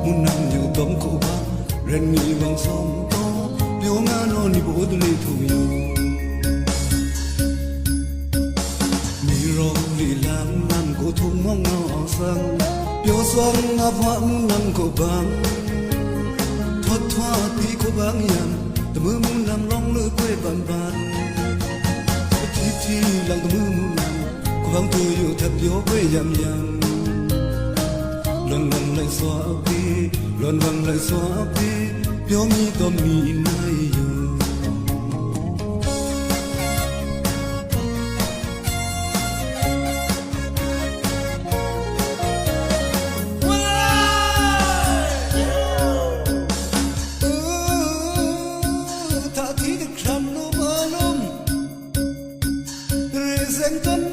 muốn nằm nhiều tấm cổ băng ren mi vòng sông to biểu ngã nó ni bố tôi lấy thù yêu mi rong vì làm nằm cổ thùng mong ngõ sang biểu xoang ngã hoa muốn nằm cổ băng thoát thoát tí cổ băng yam tầm mưa muốn nằm long lưỡi quê bàn bàn thi thi lăng tầm mưa muốn nằm cổ băng tôi yêu thật yếu quê yam yam lần lần lại xóa đi lần lần lại xóa đi biểu mi tâm mi nay yêu ta thi được khăn nó mơ lắm rồi dành thân